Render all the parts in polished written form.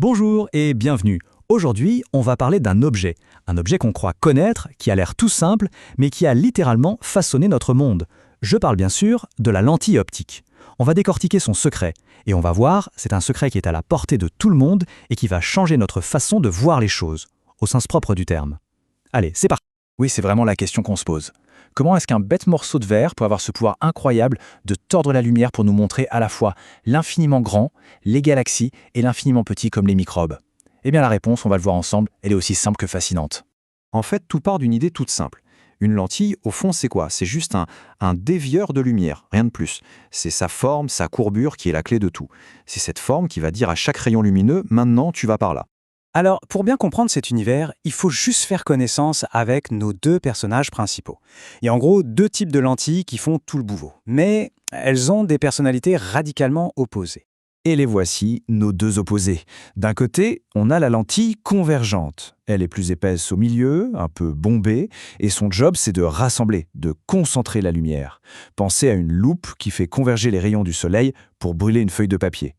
Bonjour et bienvenue. Aujourd'hui, on va parler d'un objet qu'on croit connaître, qui a l'air tout simple, mais qui a littéralement façonné notre monde. Je parle bien sûr de la lentille optique. On va décortiquer son secret, et on va voir, c'est un secret qui est à la portée de tout le monde et qui va changer notre façon de voir les choses, au sens propre du terme. Allez, c'est parti. Oui, c'est vraiment la question qu'on se pose. Comment est-ce qu'un bête morceau de verre peut avoir ce pouvoir incroyable de tordre la lumière pour nous montrer à la fois l'infiniment grand, les galaxies et l'infiniment petit comme les microbes? Eh bien la réponse, on va le voir ensemble, elle est aussi simple que fascinante. En fait, tout part d'une idée toute simple. Une lentille, au fond, c'est quoi? C'est juste un dévieur de lumière, rien de plus. C'est sa forme, sa courbure qui est la clé de tout. C'est cette forme qui va dire à chaque rayon lumineux, maintenant tu vas par là. Alors, pour bien comprendre cet univers, il faut juste faire connaissance avec nos deux personnages principaux. Il y a en gros deux types de lentilles qui font tout le boulot, mais elles ont des personnalités radicalement opposées. Et les voici, nos deux opposés. D'un côté, on a la lentille convergente. Elle est plus épaisse au milieu, un peu bombée, et son job, c'est de rassembler, de concentrer la lumière. Pensez à une loupe qui fait converger les rayons du soleil pour brûler une feuille de papier.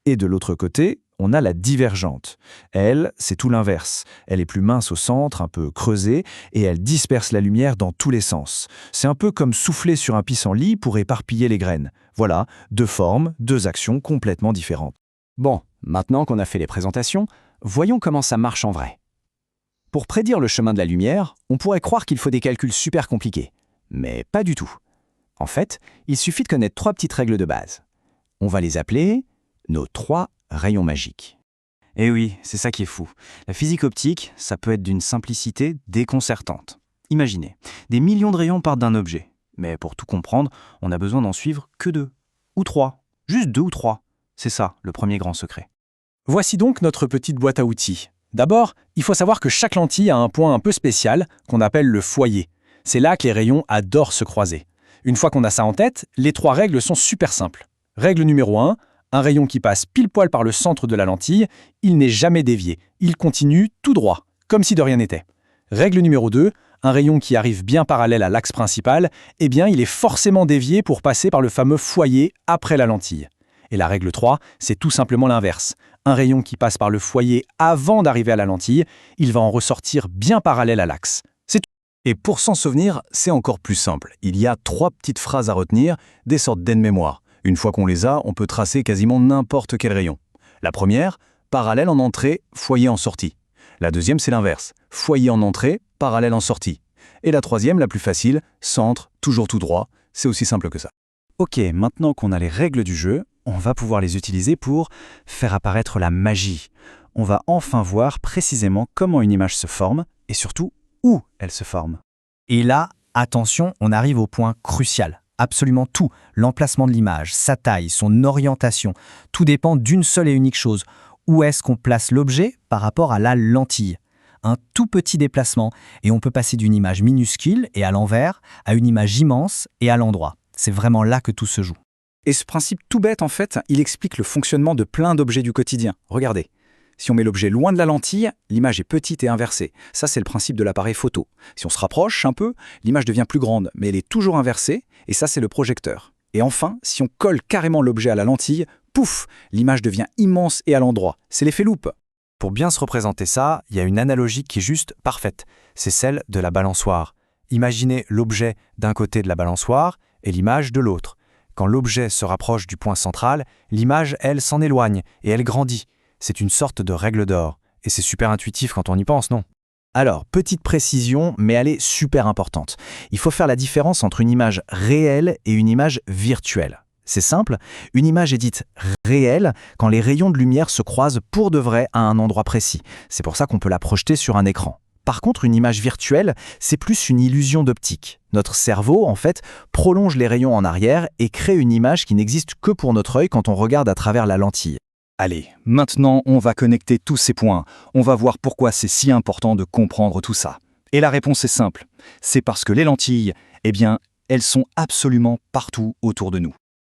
Et de l'autre côté, on a la divergente. Elle, c'est tout l'inverse. Elle est plus mince au centre, un peu creusée, et elle disperse la lumière dans tous les sens. C'est un peu comme souffler sur un pissenlit pour éparpiller les graines. Voilà, deux formes, deux actions complètement différentes. Bon, maintenant qu'on a fait les présentations, voyons comment ça marche en vrai. Pour prédire le chemin de la lumière, on pourrait croire qu'il faut des calculs super compliqués. Mais pas du tout. En fait, il suffit de connaître trois petites règles de base. On va les appeler nos trois rayons magiques. Eh oui, c'est ça qui est fou. La physique optique, ça peut être d'une simplicité déconcertante. Imaginez, des millions de rayons partent d'un objet. Mais pour tout comprendre, on a besoin d'en suivre que deux. Ou trois. Juste deux ou trois. C'est ça, le premier grand secret. Voici donc notre petite boîte à outils. D'abord, il faut savoir que chaque lentille a un point un peu spécial qu'on appelle le foyer. C'est là que les rayons adorent se croiser. Une fois qu'on a ça en tête, les trois règles sont super simples. Règle numéro 1, un rayon qui passe pile poil par le centre de la lentille, il n'est jamais dévié, il continue tout droit, comme si de rien n'était. Règle numéro 2, un rayon qui arrive bien parallèle à l'axe principal, eh bien il est forcément dévié pour passer par le fameux foyer après la lentille. Et la règle 3, c'est tout simplement l'inverse. Un rayon qui passe par le foyer avant d'arriver à la lentille, il va en ressortir bien parallèle à l'axe. C'est tout. Et pour s'en souvenir, c'est encore plus simple. Il y a trois petites phrases à retenir, des sortes d'aides-mémoire. Une fois qu'on les a, on peut tracer quasiment n'importe quel rayon. La première, parallèle en entrée, foyer en sortie. La deuxième, c'est l'inverse. Foyer en entrée, parallèle en sortie. Et la troisième, la plus facile, centre, toujours tout droit. C'est aussi simple que ça. Ok, maintenant qu'on a les règles du jeu, on va pouvoir les utiliser pour faire apparaître la magie. On va enfin voir précisément comment une image se forme et surtout où elle se forme. Et là, attention, on arrive au point crucial. Absolument tout, l'emplacement de l'image, sa taille, son orientation, tout dépend d'une seule et unique chose. Où est-ce qu'on place l'objet par rapport à la lentille? Un tout petit déplacement et on peut passer d'une image minuscule et à l'envers à une image immense et à l'endroit. C'est vraiment là que tout se joue. Et ce principe tout bête, en fait, il explique le fonctionnement de plein d'objets du quotidien. Regardez. Si on met l'objet loin de la lentille, l'image est petite et inversée. Ça, c'est le principe de l'appareil photo. Si on se rapproche un peu, l'image devient plus grande, mais elle est toujours inversée, et ça, c'est le projecteur. Et enfin, si on colle carrément l'objet à la lentille, pouf, l'image devient immense et à l'endroit. C'est l'effet loupe. Pour bien se représenter ça, il y a une analogie qui est juste parfaite. C'est celle de la balançoire. Imaginez l'objet d'un côté de la balançoire et l'image de l'autre. Quand l'objet se rapproche du point central, l'image, elle, s'en éloigne et elle grandit. C'est une sorte de règle d'or. Et c'est super intuitif quand on y pense, non? Alors, petite précision, mais elle est super importante. Il faut faire la différence entre une image réelle et une image virtuelle. C'est simple, une image est dite réelle quand les rayons de lumière se croisent pour de vrai à un endroit précis. C'est pour ça qu'on peut la projeter sur un écran. Par contre, une image virtuelle, c'est plus une illusion d'optique. Notre cerveau, en fait, prolonge les rayons en arrière et crée une image qui n'existe que pour notre œil quand on regarde à travers la lentille. Allez, maintenant on va connecter tous ces points. On va voir pourquoi c'est si important de comprendre tout ça. Et la réponse est simple. C'est parce que les lentilles, eh bien, elles sont absolument partout autour de nous.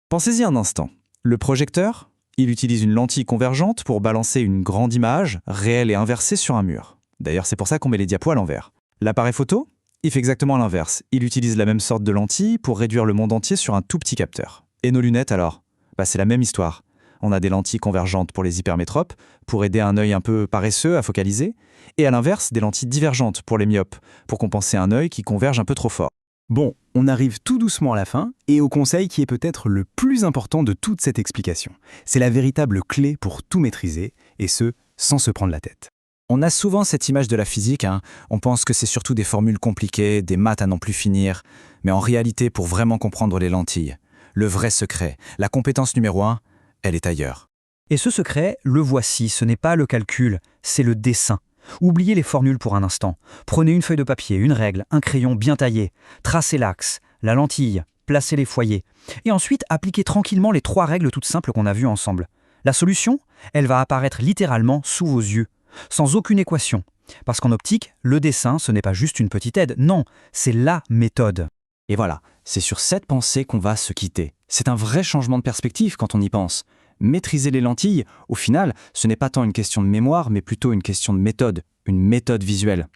Pensez-y un instant. Le projecteur, il utilise une lentille convergente pour balancer une grande image, réelle et inversée sur un mur. D'ailleurs, c'est pour ça qu'on met les diapos à l'envers. L'appareil photo, il fait exactement l'inverse. Il utilise la même sorte de lentille pour réduire le monde entier sur un tout petit capteur. Et nos lunettes alors? C'est la même histoire. On a des lentilles convergentes pour les hypermétropes, pour aider un œil un peu paresseux à focaliser, et à l'inverse, des lentilles divergentes pour les myopes, pour compenser un œil qui converge un peu trop fort. Bon, on arrive tout doucement à la fin, et au conseil qui est peut-être le plus important de toute cette explication. C'est la véritable clé pour tout maîtriser, et ce, sans se prendre la tête. On a souvent cette image de la physique, on pense que c'est surtout des formules compliquées, des maths à n'en plus finir, mais en réalité, pour vraiment comprendre les lentilles, le vrai secret, la compétence numéro 1, elle est ailleurs. Et ce secret, le voici, ce n'est pas le calcul, c'est le dessin. Oubliez les formules pour un instant. Prenez une feuille de papier, une règle, un crayon bien taillé, tracez l'axe, la lentille, placez les foyers, et ensuite appliquez tranquillement les 3 règles toutes simples qu'on a vues ensemble. La solution, elle va apparaître littéralement sous vos yeux, sans aucune équation. Parce qu'en optique, le dessin, ce n'est pas juste une petite aide, non, c'est la méthode. Et voilà, c'est sur cette pensée qu'on va se quitter. C'est un vrai changement de perspective quand on y pense. Maîtriser les lentilles, au final, ce n'est pas tant une question de mémoire, mais plutôt une question de méthode, une méthode visuelle.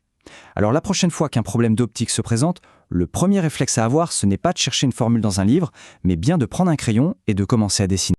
Alors la prochaine fois qu'un problème d'optique se présente, le premier réflexe à avoir, ce n'est pas de chercher une formule dans un livre, mais bien de prendre un crayon et de commencer à dessiner.